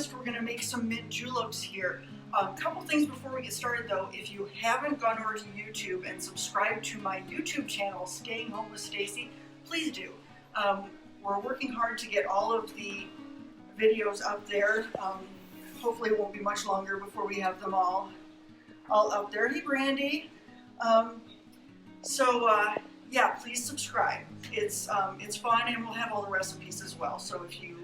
breakfast. We're going to make some mint juleps here. A couple things before we get started though. If you haven't gone over to YouTube and subscribed to my YouTube channel, Staying Home with Stacy, please do. We're working hard to get all of the videos up there. Hopefully it won't be much longer before we have them all up there. Hey Brandy. Yeah, please subscribe. It's fun, and we'll have all the recipes as well. So if you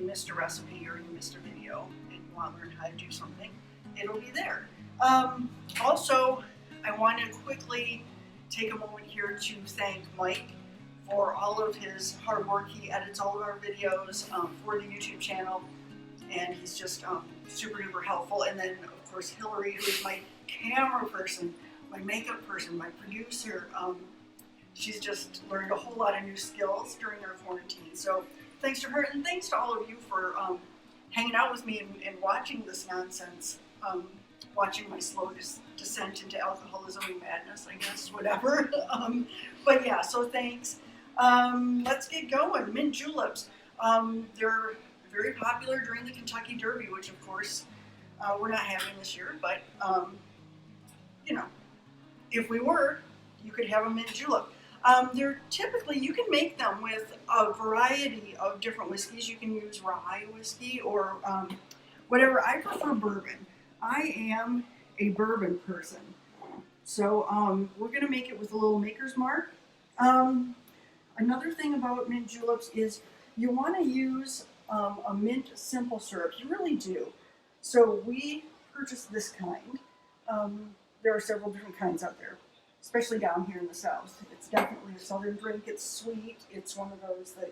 missed a recipe or you missed a video and you want to learn how to do something, it'll be there. Also, I want to quickly take a moment here to thank Mike for all of his hard work. He edits all of our videos for the YouTube channel, and he's just super duper helpful. And then of course Hillary, who's my camera person, my makeup person, my producer. She's just learned a whole lot of new skills during our quarantine. So thanks to her, and thanks to all of you for hanging out with me and watching this nonsense, watching my slow descent into alcoholism and madness, I guess, whatever. But yeah, so thanks. Let's get going. Mint juleps. They're very popular during the Kentucky Derby, which of course we're not having this year, but you know, if we were, you could have a mint julep. They're typically, you can make them with a variety of different whiskeys. You can use rye whiskey or whatever. I prefer bourbon. I am a bourbon person. So we're going to make it with a little maker's mark. Another thing about mint juleps is you want to use a mint simple syrup. You really do. So we purchased this kind. There are several different kinds out there, especially down here in the South. It's definitely a southern drink. It's sweet. It's one of those that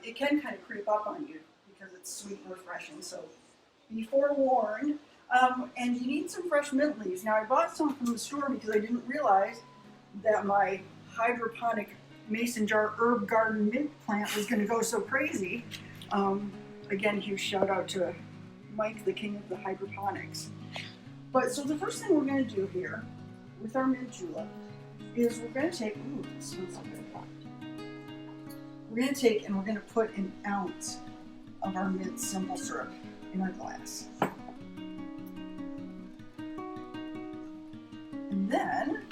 it can kind of creep up on you because it's sweet and refreshing. So be forewarned. And you need some fresh mint leaves. Now I bought some from the store because I didn't realize that my hydroponic mason jar herb garden mint plant was going to go so crazy. Again, huge shout out to Mike, the king of the hydroponics. But so the first thing we're going to do here with our mint julep is we're going to take, ooh, this smells like a pot. We're going to take and we're going to put an ounce of our mint simple syrup in our glass. And then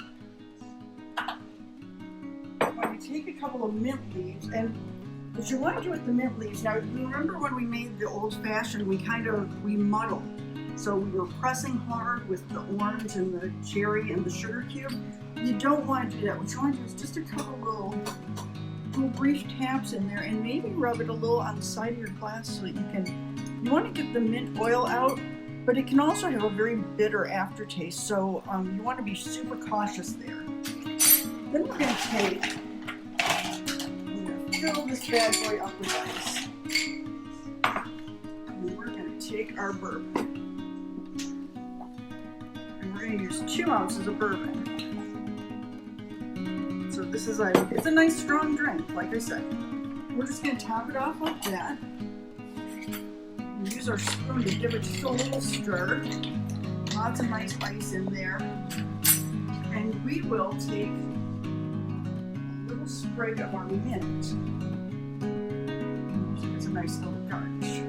when you take a couple of mint leaves, and what you want to do with the mint leaves, now you remember when we made the old fashioned, we muddled. So we were pressing hard with the orange and the cherry and the sugar cube. You don't want to do that. What you want to do is just a couple little brief taps in there, and maybe rub it a little on the side of your glass so that you want to get the mint oil out, but it can also have a very bitter aftertaste. So you want to be super cautious there. Then we're going to fill this bad boy up with ice. And we're going to take our bourbon. We're going to use 2 ounces of bourbon. So this is it's a nice strong drink, like I said. We're just going to top it off like that. And use our spoon to give it just a little stir. Lots of nice ice in there. And we will take a little sprig of our mint. It's a nice little garnish.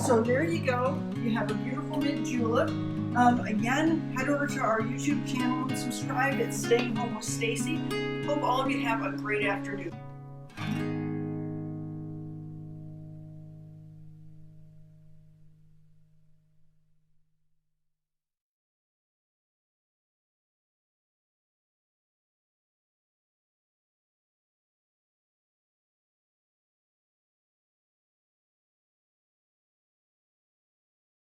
So there you go. You have a beautiful mint julep. Again, head over to our YouTube channel and subscribe. It's Staying Home with Stacy. Hope all of you have a great afternoon.